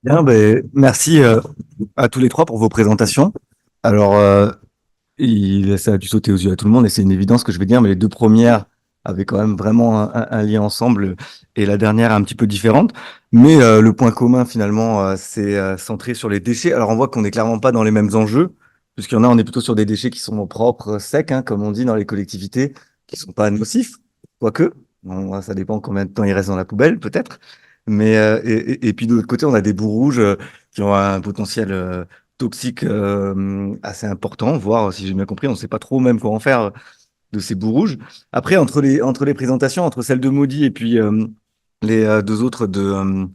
Bien, merci à tous les trois pour vos présentations. Alors, ça a dû sauter aux yeux à tout le monde et c'est une évidence que je vais dire, mais les deux premières avaient quand même vraiment un lien ensemble et la dernière un petit peu différente. Mais le point commun finalement, c'est centré sur les déchets. Alors, on voit qu'on n'est clairement pas dans les mêmes enjeux, puisqu'il y en a, on est plutôt sur des déchets qui sont propres, secs, hein, comme on dit dans les collectivités, qui sont pas nocifs, quoique. Bon, ça dépend combien de temps ils restent dans la poubelle, peut-être. Mais et puis de l'autre côté, on a des bouts rouges qui ont un potentiel toxique assez important, voire, si j'ai bien compris, on ne sait pas trop même quoi en faire de ces bouts rouges. Après, entre les présentations, entre celle de Maudit et puis les deux autres de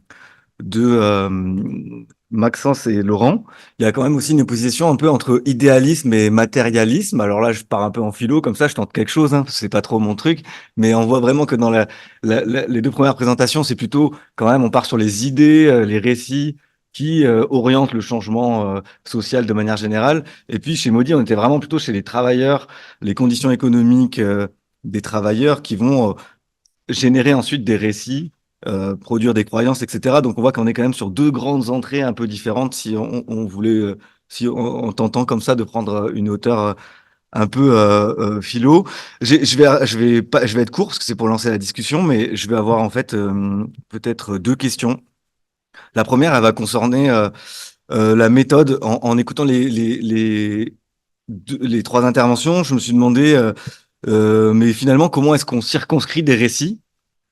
Maxence et Laurent, il y a quand même aussi une opposition un peu entre idéalisme et matérialisme. Alors là, je pars un peu en philo, comme ça, je tente quelque chose, hein, parce que c'est pas trop mon truc, mais on voit vraiment que dans les deux premières présentations, c'est plutôt quand même, on part sur les idées, les récits qui orientent le changement social de manière générale. Et puis chez Maudit, on était vraiment plutôt chez les travailleurs, les conditions économiques des travailleurs qui vont générer ensuite des récits, produire des croyances, etc. Donc on voit qu'on est quand même sur deux grandes entrées un peu différentes si on voulait, si on tentant comme ça de prendre une hauteur un peu philo. Je vais être court parce que c'est pour lancer la discussion, mais je vais avoir en fait peut-être deux questions. La première, elle va concerner la méthode. En écoutant les trois interventions, je me suis demandé, mais finalement, comment est-ce qu'on circonscrit des récits?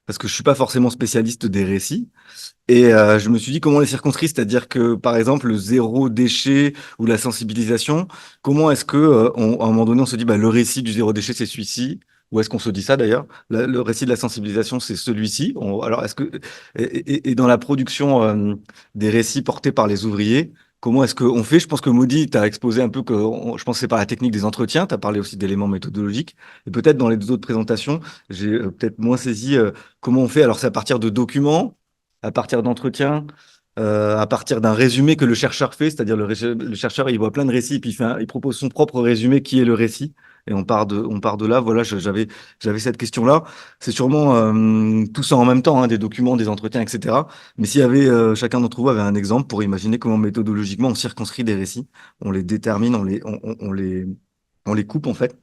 Parce que je suis pas forcément spécialiste des récits. Et je me suis dit comment les circonscrire, c'est-à-dire que par exemple le zéro déchet ou la sensibilisation, comment est-ce que à un moment donné on se dit bah, le récit du zéro déchet c'est celui-ci, ou est-ce qu'on se dit ça d'ailleurs? Le récit de la sensibilisation c'est celui-ci. Alors est-ce que et dans la production des récits portés par les ouvriers, comment est-ce qu'on fait? Je pense que Maudit t'a exposé un peu que je pense que c'est par la technique des entretiens, tu as parlé aussi d'éléments méthodologiques, et peut-être dans les deux autres présentations, j'ai peut-être moins saisi comment on fait. Alors c'est à partir de documents, à partir d'entretiens, à partir d'un résumé que le chercheur fait, c'est-à-dire le chercheur, il voit plein de récits, puis il propose son propre résumé, qui est le récit, et on part de là. Voilà, j'avais cette question-là. C'est sûrement tout ça en même temps, hein, des documents, des entretiens, etc. Mais s'il y avait, chacun d'entre vous avait un exemple pour imaginer comment méthodologiquement on circonscrit des récits, on les détermine, on les coupe en fait,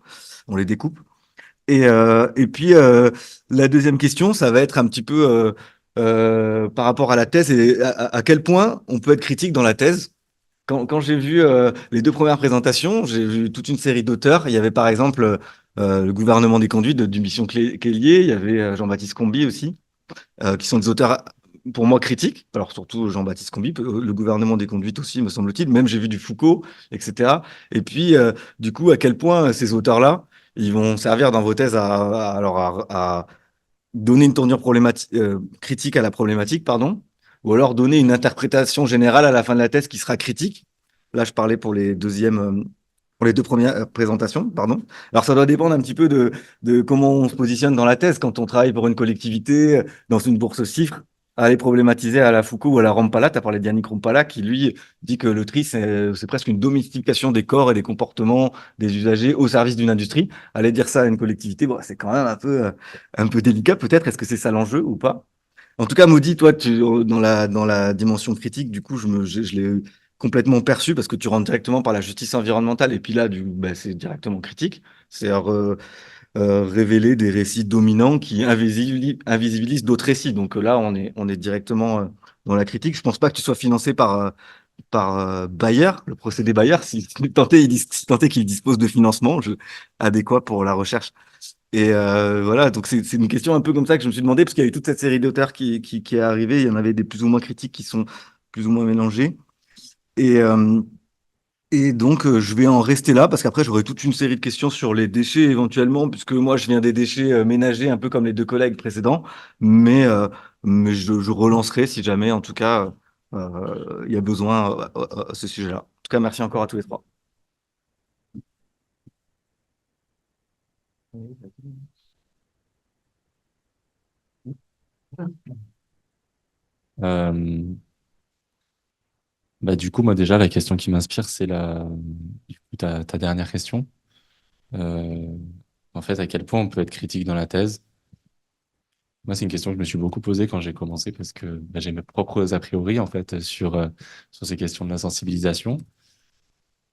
on les découpe. Et puis, la deuxième question, ça va être un petit peu par rapport à la thèse et à quel point on peut être critique dans la thèse. Quand j'ai vu les deux premières présentations, j'ai vu toute une série d'auteurs. Il y avait par exemple le gouvernement des conduites du Mission Kélié, il y avait Jean-Baptiste Comby aussi, qui sont des auteurs pour moi critiques. Alors surtout Jean-Baptiste Comby, le gouvernement des conduites aussi, me semble-t-il. Même j'ai vu du Foucault, etc. Et puis, du coup, à quel point ces auteurs-là, ils vont servir dans vos thèses alors à donner une tournure problématique, critique à la problématique, pardon, ou alors donner une interprétation générale à la fin de la thèse qui sera critique. Là, je parlais pour les deux premières présentations, pardon. Alors, ça doit dépendre un petit peu de comment on se positionne dans la thèse. Quand on travaille pour une collectivité, dans une bourse CIFRE, aller problématiser à la Foucault ou à la Rampala, tu as parlé d'Yannick Rampala, qui lui dit que le tri, c'est presque une domestication des corps et des comportements des usagers au service d'une industrie. Aller dire ça à une collectivité, bon, c'est quand même un peu délicat peut-être. Est-ce que c'est ça l'enjeu ou pas? En tout cas, Maudit, toi, dans la dimension critique, du coup, je l'ai complètement perçu parce que tu rentres directement par la justice environnementale et puis là, bah, c'est directement critique. C'est révéler des récits dominants qui invisibilisent d'autres récits. Donc là, on est directement dans la critique. Je pense pas que tu sois financé par Bayer, le procédé Bayer, si tant est qu'il dispose de financement adéquat pour la recherche. Et voilà, donc c'est une question un peu comme ça que je me suis demandé, parce qu'il y a eu toute cette série d'auteurs qui est arrivée, il y en avait des plus ou moins critiques qui sont plus ou moins mélangés. Et, euh, et donc, je vais en rester là, parce qu'après, j'aurai toute une série de questions sur les déchets éventuellement, puisque moi, je viens des déchets ménagers, un peu comme les deux collègues précédents, mais, je relancerai si jamais, en tout cas, il y a besoin à ce sujet-là. En tout cas, merci encore à tous les trois. Euh, du coup, moi déjà, la question qui m'inspire, c'est du coup, ta dernière question. Euh, En fait, à quel point on peut être critique dans la thèse? Moi, c'est une question que je me suis beaucoup posée quand j'ai commencé parce que bah, j'ai mes propres a priori en fait sur ces questions de la sensibilisation.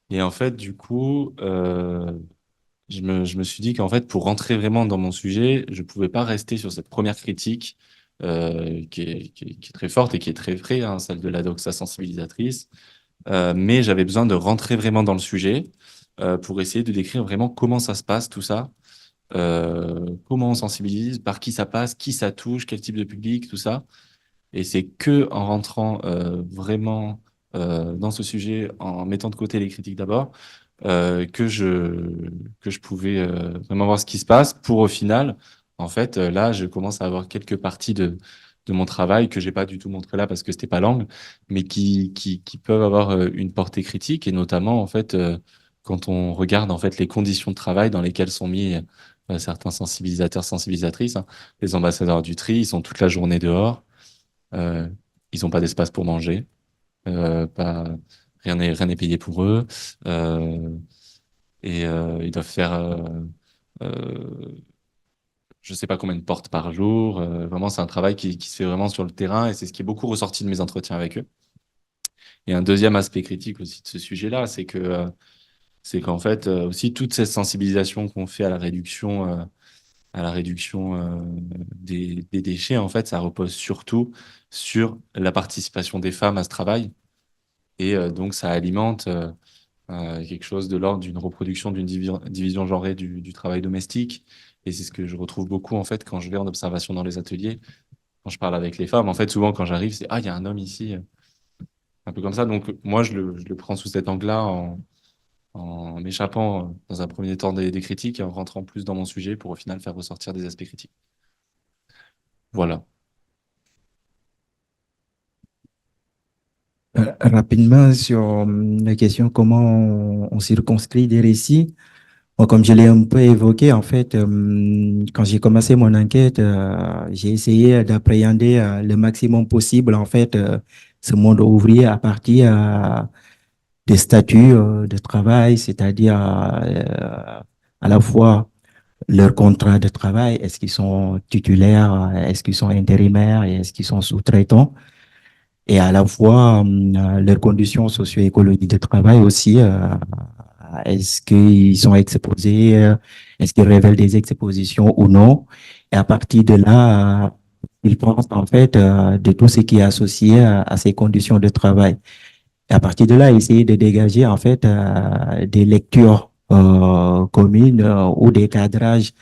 Et en fait, du coup, je me suis dit qu'en fait, pour rentrer vraiment dans mon sujet, je pouvais pas rester sur cette première critique qui est très forte et qui est très vraie, hein, celle de la doxa sensibilisatrice. Mais j'avais besoin de rentrer vraiment dans le sujet pour essayer de décrire vraiment comment ça se passe, tout ça. Comment on sensibilise, par qui ça passe, qui ça touche, quel type de public, tout ça. Et c'est que en rentrant vraiment dans ce sujet, en mettant de côté les critiques d'abord, que je pouvais vraiment voir ce qui se passe pour au final, en fait, là, je commence à avoir quelques parties de mon travail que j'ai pas du tout montré là parce que c'était pas l'angle, mais qui peuvent avoir une portée critique et notamment, en fait, quand on regarde, en fait, les conditions de travail dans lesquelles sont mis certains sensibilisateurs, sensibilisatrices, hein. Les ambassadeurs du tri, ils sont toute la journée dehors. Euh, ils n'ont pas d'espace pour manger. Pas, rien n'est payé pour eux. Euh, ils doivent faire, je sais pas combien de portes par jour. Vraiment, c'est un travail qui se fait vraiment sur le terrain et c'est ce qui est beaucoup ressorti de mes entretiens avec eux. Et un deuxième aspect critique aussi de ce sujet-là, c'est qu'en fait, aussi toute cette sensibilisation qu'on fait à la réduction des déchets, en fait, ça repose surtout sur la participation des femmes à ce travail. Et donc, ça alimente quelque chose de l'ordre d'une reproduction d'une division genrée du travail domestique. Et c'est ce que je retrouve beaucoup, en fait, quand je vais en observation dans les ateliers, quand je parle avec les femmes. En fait, souvent, quand j'arrive, c'est, ah, il y a un homme ici, un peu comme ça. Donc, moi, je le prends sous cet angle-là en m'échappant dans un premier temps des critiques et en rentrant plus dans mon sujet pour au final faire ressortir des aspects critiques. Voilà. Rapidement sur la question comment on circonscrit des récits. Bon, comme je l'ai un peu évoqué, en fait, quand j'ai commencé mon enquête, j'ai essayé d'appréhender le maximum possible, en fait, ce monde ouvrier à partir des statuts de travail, c'est-à-dire à la fois leur contrat de travail, est-ce qu'ils sont titulaires, est-ce qu'ils sont intérimaires et est-ce qu'ils sont sous-traitants, et à la fois leurs conditions socio-écologiques de travail aussi. Est-ce qu'ils sont exposés, est-ce qu'ils révèlent des expositions ou non? Et à partir de là, ils pensent en fait de tout ce qui est associé à ces conditions de travail. Et à partir de là, essayer de dégager en fait des lectures communes ou des cadrages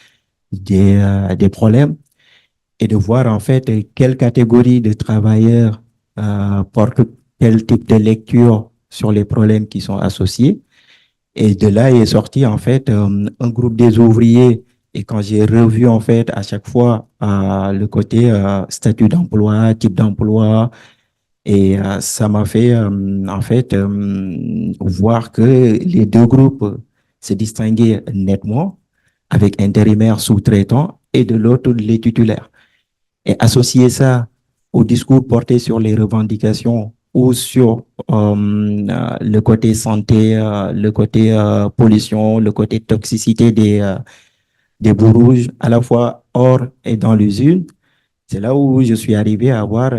des problèmes et de voir en fait quelle catégorie de travailleurs portent quel type de lecture sur les problèmes qui sont associés. Et de là est sorti en fait un groupe des ouvriers. Et quand j'ai revu en fait à chaque fois le côté statut d'emploi, type d'emploi, et ça m'a fait en fait voir que les deux groupes se distinguaient nettement avec intérimaires sous-traitants et de l'autre les titulaires. Et associer ça au discours porté sur les revendications ou sur le côté santé, le côté pollution, le côté toxicité des boues rouges, à la fois hors et dans l'usine, c'est là où je suis arrivé à avoir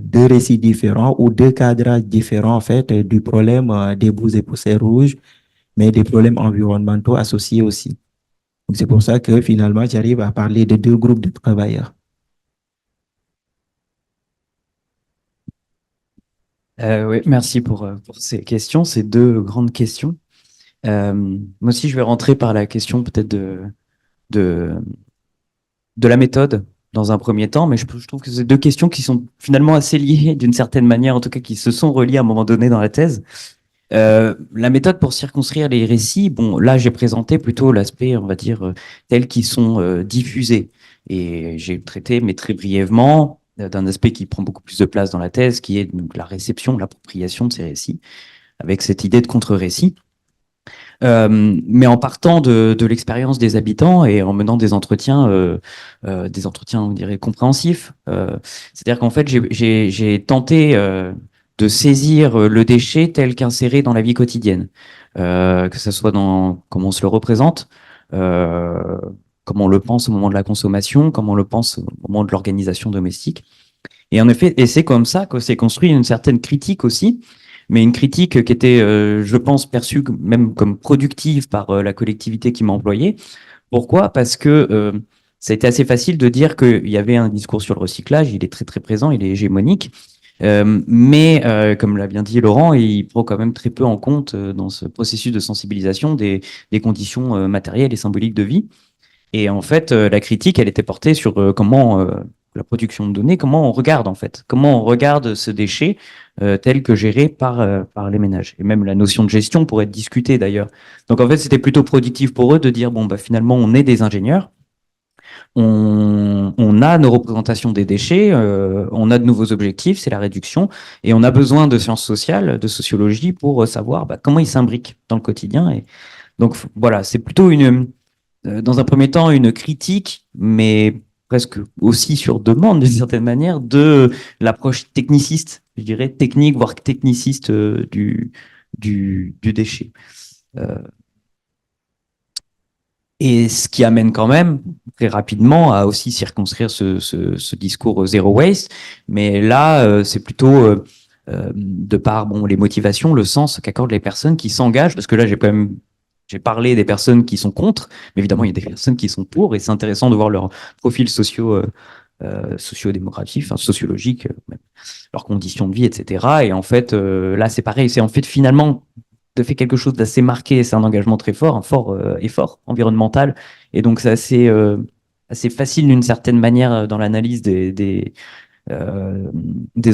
deux récits différents ou deux cadrages différents en fait du problème des boues et poussières rouges, mais des problèmes environnementaux associés aussi. Donc, c'est pour ça que finalement, j'arrive à parler de deux groupes de travailleurs. Oui, merci pour ces questions, ces deux grandes questions. Moi aussi, je vais rentrer par la question peut-être de, de la méthode dans un premier temps, mais je trouve que c'est deux questions qui sont finalement assez liées d'une certaine manière, en tout cas qui se sont reliées à un moment donné dans la thèse. La méthode pour circonscrire les récits, bon, là j'ai présenté plutôt l'aspect, on va dire, tels qu'ils sont diffusés. Et j'ai traité, mais très brièvement, d'un aspect qui prend beaucoup plus de place dans la thèse, qui est donc la réception, l'appropriation de ces récits, avec cette idée de contre-récit. Mais en partant de l'expérience des habitants et en menant des entretiens, on dirait, compréhensifs. C'est-à-dire qu'en fait, j'ai tenté de saisir le déchet tel qu'inséré dans la vie quotidienne, que ce soit dans comment on se le représente, euh, comment on le pense au moment de la consommation, comment on le pense au moment de l'organisation domestique. Et en effet, et c'est comme ça que s'est construit une certaine critique aussi, mais une critique qui était, je pense, perçue même comme productive par la collectivité qui m'a employé. Pourquoi? Parce que ça a été assez facile de dire qu'il y avait un discours sur le recyclage, il est très très présent, il est hégémonique, mais comme l'a bien dit Laurent, il prend quand même très peu en compte dans ce processus de sensibilisation des conditions matérielles et symboliques de vie. Et en fait, la critique, elle était portée sur comment la production de données, comment on regarde en fait, comment on regarde ce déchet tel que géré par les ménages. Et même la notion de gestion pourrait être discutée d'ailleurs. Donc en fait, c'était plutôt productif pour eux de dire, bon, bah, finalement, on est des ingénieurs, on a nos représentations des déchets, on a de nouveaux objectifs, c'est la réduction, et on a besoin de sciences sociales, de sociologie pour savoir bah, comment ils s'imbriquent dans le quotidien. Et donc voilà, c'est plutôt dans un premier temps, une critique, mais presque aussi sur demande, d'une certaine manière, de l'approche techniciste, je dirais, technique, voire techniciste du déchet. Euh, et ce qui amène quand même très rapidement à aussi circonscrire ce discours zéro waste. Mais là, c'est plutôt de par bon, les motivations, le sens qu'accordent les personnes qui s'engagent, parce que là, j'ai parlé des personnes qui sont contre, mais évidemment, il y a des personnes qui sont pour, et c'est intéressant de voir leur profil socio-démographique, enfin, sociologique, même, leurs conditions de vie, etc. Et en fait, là, c'est pareil, c'est en fait finalement de fait quelque chose d'assez marqué, c'est un engagement très fort, un fort effort environnemental, et donc c'est assez facile d'une certaine manière dans l'analyse des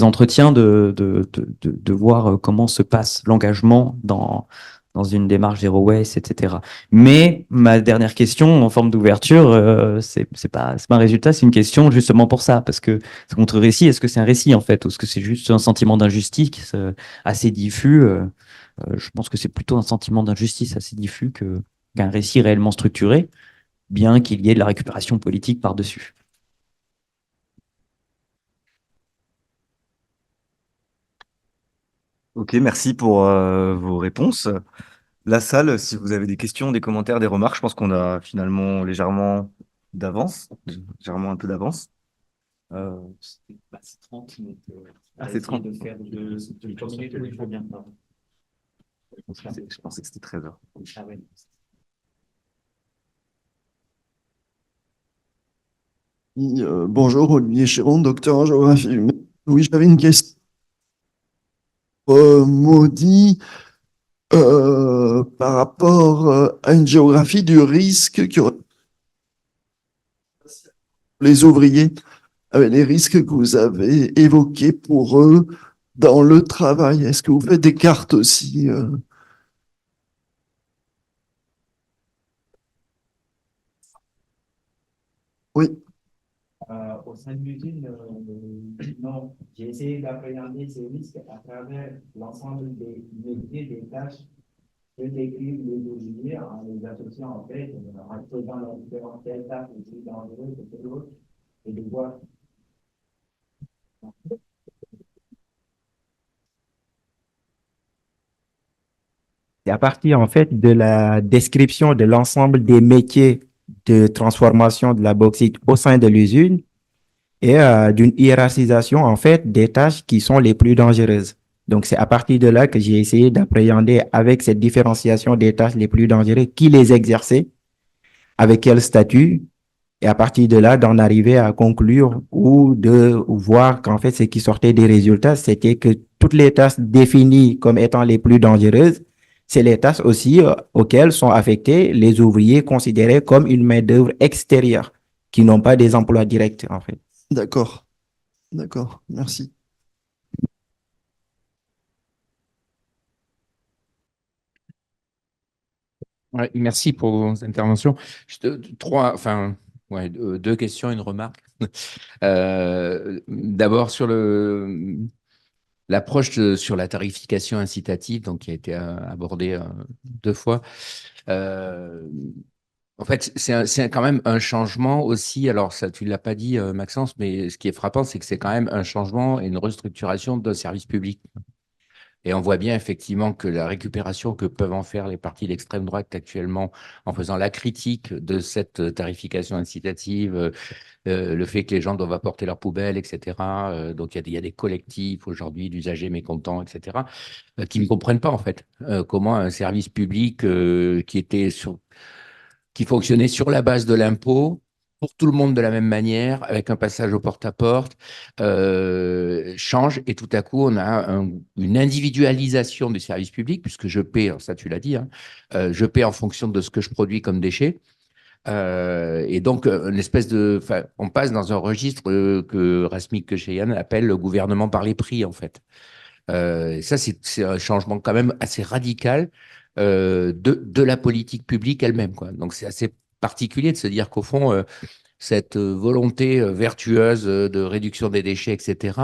entretiens de voir comment se passe l'engagement dans une démarche zéro waste, etc. Mais ma dernière question en forme d'ouverture, c'est pas un résultat, c'est une question justement pour ça, parce que ce contre-récit, est-ce que c'est un récit en fait, ou est-ce que c'est juste un sentiment d'injustice assez diffus je pense que c'est plutôt un sentiment d'injustice assez diffus qu'un récit réellement structuré, bien qu'il y ait de la récupération politique par-dessus. Ok, merci pour vos réponses. La salle, si vous avez des questions, des commentaires, des remarques, je pense qu'on a finalement légèrement un peu d'avance. C'est 30, donc Ah, c'est 30. de faire de continuer de le bien. Je pensais que c'était 13 heures. Ah ouais. Oui, bonjour, Olivier Chéron, docteur en géographie. Oui, j'avais une question. Maudit, par rapport à une géographie du risque que les ouvriers, avec les risques que vous avez évoqués pour eux dans le travail. Est-ce que vous faites des cartes aussi Oui, Au sein de l'usine, non, j'ai essayé d'appréhender ces risques à travers l'ensemble des métiers, des tâches que décrivent les ouvriers en les associant en fait, en faisant leurs différentes tâches aussi dangereuses que l'autre, et de voir. C'est à partir en fait de la description de l'ensemble des métiers de transformation de la bauxite au sein de l'usine et d'une hiérarchisation en fait des tâches qui sont les plus dangereuses. Donc c'est à partir de là que j'ai essayé d'appréhender avec cette différenciation des tâches les plus dangereuses, qui les exerçait, avec quel statut, et à partir de là d'en arriver à conclure ou de voir qu'en fait ce qui sortait des résultats, c'était que toutes les tâches définies comme étant les plus dangereuses, c'est les tâches aussi auxquelles sont affectés les ouvriers considérés comme une main-d'œuvre extérieure, qui n'ont pas des emplois directs en fait. d'accord, d'accord, merci. Ouais, merci pour vos interventions. Deux questions, une remarque. D'abord sur l'approche sur la tarification incitative, donc qui a été abordée deux fois. En fait, c'est quand même un changement aussi. Alors ça, tu l'as pas dit, Maxence, mais ce qui est frappant, c'est que c'est quand même un changement et une restructuration d'un service public. Et on voit bien effectivement que la récupération que peuvent en faire les partis d'extrême droite actuellement en faisant la critique de cette tarification incitative, le fait que les gens doivent apporter leurs poubelles, etc. Donc il y a des collectifs aujourd'hui d'usagers mécontents, etc., qui ne comprennent pas en fait comment un service public qui fonctionnait sur la base de l'impôt, pour tout le monde de la même manière, avec un passage au porte-à-porte, change et tout à coup, on a une individualisation du service public, puisque je paie, alors ça tu l'as dit, hein, je paie en fonction de ce que je produis comme déchets. Et donc, on passe dans un registre que Rasmik Kesheyan appelle le gouvernement par les prix, en fait. Et ça, c'est un changement quand même assez radical de la politique publique elle-même, quoi. Donc, c'est assez particulier de se dire qu'au fond, cette volonté vertueuse de réduction des déchets, etc.,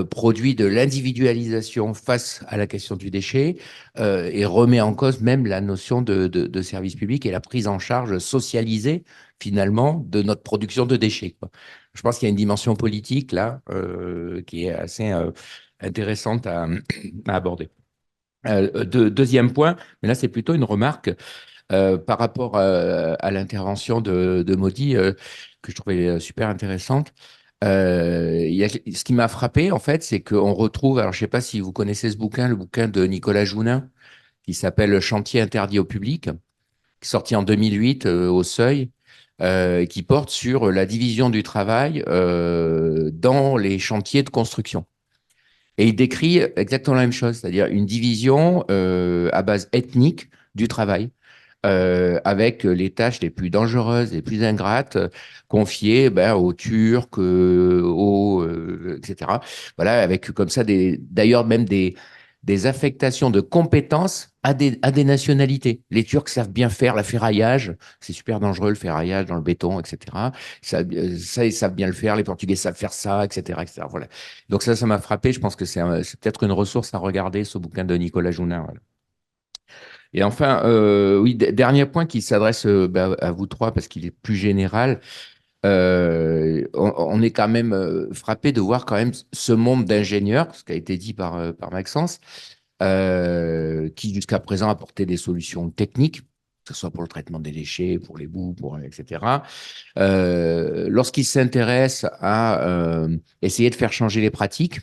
produit de l'individualisation face à la question du déchet et remet en cause même la notion de service public et la prise en charge socialisée, finalement, de notre production de déchets, quoi. Je pense qu'il y a une dimension politique, là, qui est assez intéressante à aborder. Deuxième point, mais là, c'est plutôt une remarque par rapport à l'intervention de Maudy, que je trouvais super intéressante. Ce qui m'a frappé, en fait, c'est qu'on retrouve, alors je ne sais pas si vous connaissez ce bouquin, le bouquin de Nicolas Jounin, qui s'appelle Chantier interdit au public, qui est sorti en 2008 au Seuil, qui porte sur la division du travail dans les chantiers de construction. Et il décrit exactement la même chose, c'est-à-dire une division à base ethnique du travail, avec les tâches les plus dangereuses, les plus ingrates, confiées aux Turcs, etc. Voilà, avec comme ça, d'ailleurs même des affectations de compétences à des nationalités. Les Turcs savent bien faire la ferraillage, c'est super dangereux le ferraillage dans le béton, etc. Ça, ils savent bien le faire, les Portugais savent faire ça, etc. etc. Voilà. Donc ça m'a frappé, je pense que c'est peut-être une ressource à regarder, ce bouquin de Nicolas Jounin. Voilà. Et enfin, oui, dernier point qui s'adresse à vous trois parce qu'il est plus général. On est quand même frappé de voir quand même ce monde d'ingénieurs, ce qui a été dit par Maxence, qui jusqu'à présent apportait des solutions techniques, que ce soit pour le traitement des déchets, pour les boues, etc. Lorsqu'ils s'intéressent à essayer de faire changer les pratiques,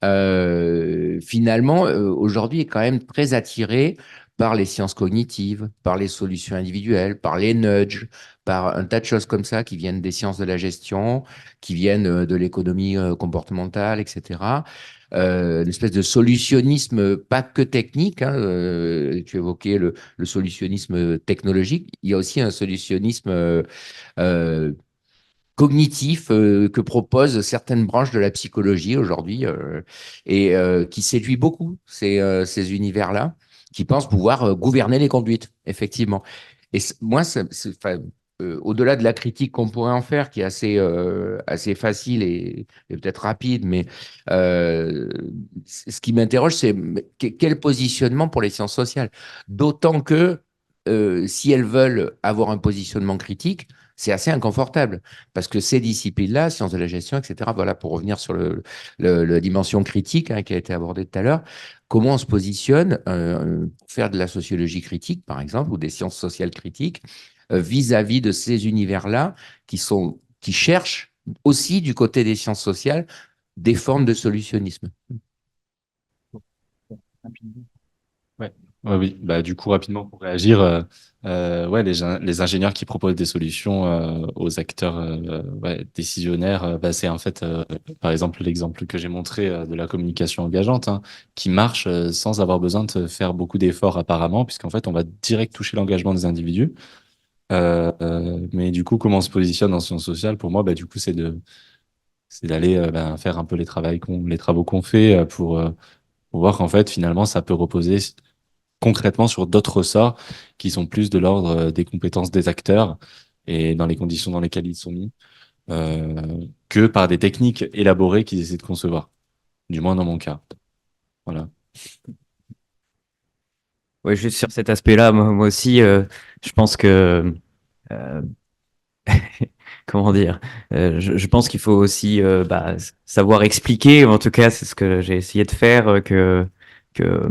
finalement, aujourd'hui, est quand même très attiré par les sciences cognitives, par les solutions individuelles, par les nudges, par un tas de choses comme ça qui viennent des sciences de la gestion, qui viennent de l'économie comportementale, etc. Une espèce de solutionnisme, pas que technique, hein, tu évoquais le solutionnisme technologique, il y a aussi un solutionnisme euh, cognitif que proposent certaines branches de la psychologie aujourd'hui et qui séduit beaucoup ces univers-là, qui pensent pouvoir gouverner les conduites, effectivement. Et moi, au-delà de la critique qu'on pourrait en faire, qui est assez facile et peut-être rapide, mais ce qui m'interroge, c'est quel positionnement pour les sciences sociales. D'autant que si elles veulent avoir un positionnement critique, c'est assez inconfortable parce que ces disciplines-là, sciences de la gestion, etc., voilà, pour revenir sur la dimension critique hein, qui a été abordée tout à l'heure, comment on se positionne pour faire de la sociologie critique, par exemple, ou des sciences sociales critiques, vis-à-vis de ces univers-là qui cherchent aussi du côté des sciences sociales des formes de solutionnisme. Ouais. Ouais, oui, bah, du coup, rapidement pour réagir, ouais, les ingénieurs qui proposent des solutions aux acteurs ouais, décisionnaires, bah, c'est en fait, par exemple, l'exemple que j'ai montré de la communication engageante, hein, qui marche sans avoir besoin de faire beaucoup d'efforts apparemment, puisqu'en fait, on va direct toucher l'engagement des individus. Mais du coup, comment on se positionne en sciences sociales, pour moi, bah, du coup, c'est d'aller bah, faire un peu les travaux qu'on fait pour voir qu'en fait, finalement, ça peut reposer concrètement sur d'autres ressorts qui sont plus de l'ordre des compétences des acteurs et dans les conditions dans lesquelles ils sont mis, que par des techniques élaborées qu'ils essaient de concevoir. Du moins dans mon cas. Voilà. Ouais, juste sur cet aspect-là, moi aussi, je pense que euh, comment dire, je pense qu'il faut aussi savoir expliquer, en tout cas c'est ce que j'ai essayé de faire, que que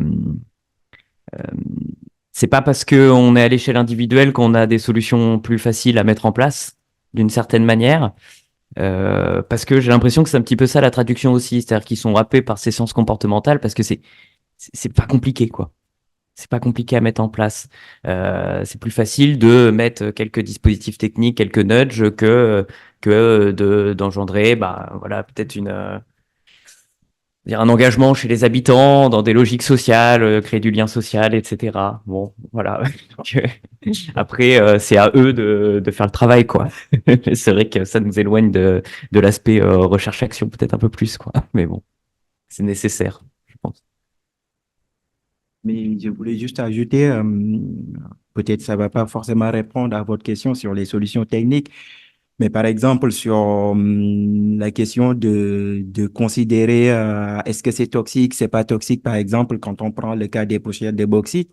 c'est pas parce qu'on est à l'échelle individuelle qu'on a des solutions plus faciles à mettre en place, d'une certaine manière. Parce que j'ai l'impression que c'est un petit peu ça la traduction aussi, c'est-à-dire qu'ils sont happés par ces sciences comportementales parce que c'est pas compliqué, quoi. C'est pas compliqué à mettre en place. C'est plus facile de mettre quelques dispositifs techniques, quelques nudges que d'engendrer, bah voilà, peut-être dire un engagement chez les habitants dans des logiques sociales, créer du lien social, etc. Bon, voilà. Donc, après, c'est à eux de faire le travail, quoi. C'est vrai que ça nous éloigne de l'aspect recherche-action peut-être un peu plus, quoi. Mais bon, c'est nécessaire, je pense. Mais je voulais juste ajouter, peut-être ça va pas forcément répondre à votre question sur les solutions techniques, mais par exemple sur la question de considérer est-ce que c'est toxique, c'est pas toxique, par exemple, quand on prend le cas des poussières de bauxite.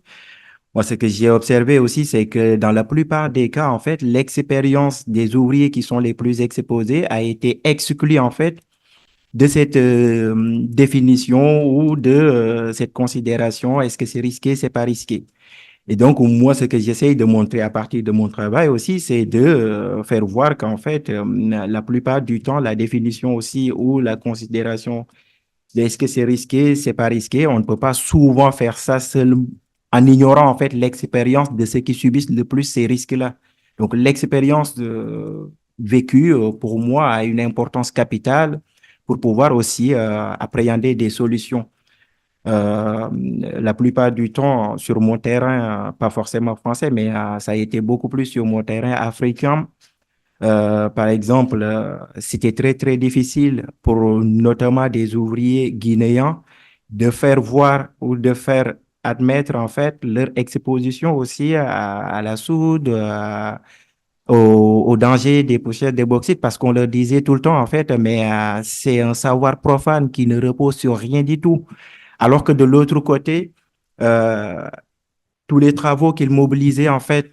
Moi, ce que j'ai observé aussi, c'est que dans la plupart des cas, en fait, l'expérience des ouvriers qui sont les plus exposés a été exclue, en fait, de cette définition ou de cette considération, est-ce que c'est risqué, c'est pas risqué. Et donc, moi, ce que j'essaye de montrer à partir de mon travail aussi, c'est de faire voir qu'en fait, la plupart du temps, la définition aussi ou la considération de est-ce que c'est risqué, c'est pas risqué, on ne peut pas souvent faire ça seul en ignorant en fait l'expérience de ceux qui subissent le plus ces risques-là. Donc, l'expérience vécue, pour moi, a une importance capitale pour pouvoir aussi appréhender des solutions. La plupart du temps, sur mon terrain, pas forcément français, mais ça a été beaucoup plus sur mon terrain africain. Par exemple, c'était très, très difficile pour notamment des ouvriers guinéens de faire voir ou de faire admettre en fait leur exposition aussi à la soude, au danger des poussières de bauxite parce qu'on leur disait tout le temps en fait, mais c'est un savoir profane qui ne repose sur rien du tout. Alors que de l'autre côté, euh, tous les travaux qu'ils mobilisaient en fait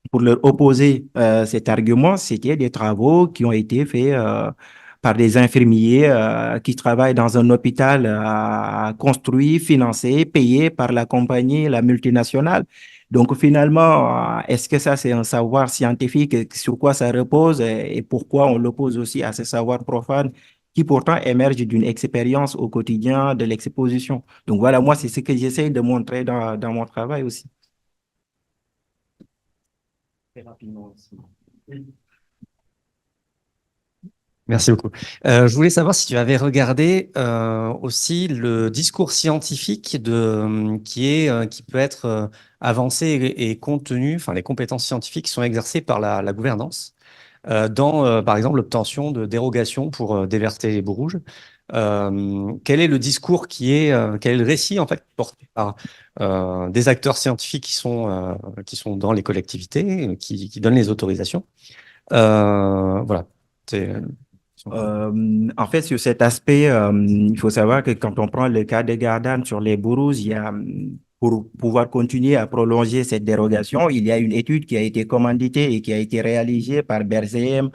pour leur opposer cet argument, c'était des travaux qui ont été faits par des infirmiers qui travaillent dans un hôpital construit, financé, payé par la compagnie, la multinationale. Donc finalement, est-ce que ça c'est un savoir scientifique, sur quoi ça repose et pourquoi on l'oppose aussi à ce savoir profane qui pourtant émerge d'une expérience au quotidien de l'exposition. Donc voilà, moi c'est ce que j'essaie de montrer dans mon travail aussi. Très rapidement aussi. Merci beaucoup. Je voulais savoir si tu avais regardé aussi le discours scientifique qui peut être avancé et compte tenu, enfin les compétences scientifiques qui sont exercées par la gouvernance dans, par exemple, l'obtention de dérogations pour déverser les boues rouges. Quel est le discours quel est le récit en fait porté par des acteurs scientifiques qui sont dans les collectivités, qui donnent les autorisations. Voilà. En fait, sur cet aspect, il faut savoir que quand on prend le cas de Gardanne sur les bourous, il y a, pour pouvoir continuer à prolonger cette dérogation, il y a une étude qui a été commanditée et qui a été réalisée par BRCM.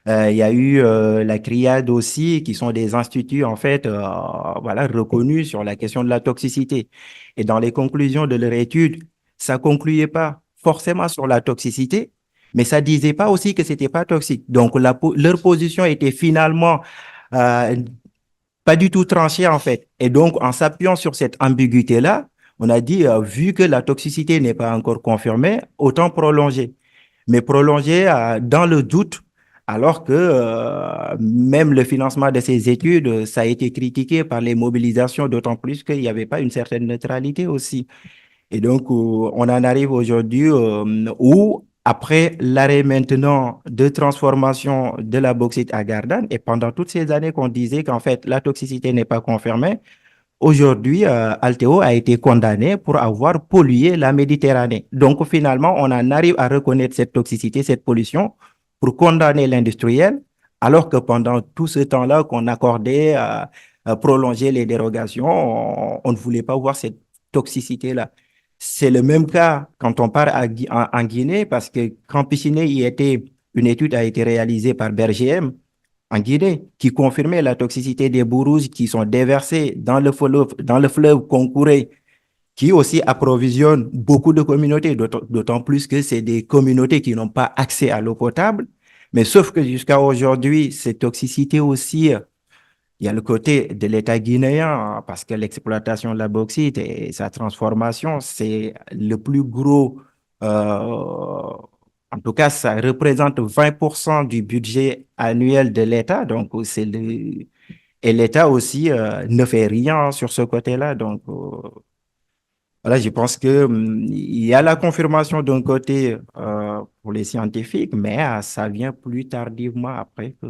Il y a eu la CRIAD aussi, qui sont des instituts en fait, voilà, reconnus sur la question de la toxicité. Et dans les conclusions de leur étude, ça concluait pas forcément sur la toxicité, mais ça disait pas aussi que c'était pas toxique. Donc leur position était finalement euh, pas du tout tranchée en fait. Et donc en s'appuyant sur cette ambiguïté-là, on a dit vu que la toxicité n'est pas encore confirmée, autant prolonger. Mais prolonger dans le doute, alors que même le financement de ces études, ça a été critiqué par les mobilisations, d'autant plus qu'il n'y avait pas une certaine neutralité aussi. Et donc, on en arrive aujourd'hui où, après l'arrêt maintenant de transformation de la bauxite à Gardanne, et pendant toutes ces années qu'on disait qu'en fait, la toxicité n'est pas confirmée, aujourd'hui, Alteo a été condamné pour avoir pollué la Méditerranée. Donc, finalement, on en arrive à reconnaître cette toxicité, cette pollution, pour condamner l'industriel, alors que pendant tout ce temps-là qu'on accordait à prolonger les dérogations, on ne voulait pas voir cette toxicité-là. C'est le même cas quand on part en Guinée, parce que quand Pisciné y était, une étude a été réalisée par BRGM, en Guinée, qui confirmait la toxicité des boues rouges qui sont déversées dans le fleuve Concouré, qui aussi approvisionne beaucoup de communautés, d'autant plus que c'est des communautés qui n'ont pas accès à l'eau potable. Mais sauf que jusqu'à aujourd'hui, cette toxicité aussi, il y a le côté de l'État guinéen, hein, parce que l'exploitation de la bauxite et sa transformation, c'est le plus gros, en tout cas, ça représente 20% du budget annuel de l'État. Donc, et l'État aussi ne fait rien sur ce côté-là. Donc, voilà, je pense que il y a la confirmation d'un côté pour les scientifiques, mais ça vient plus tardivement après que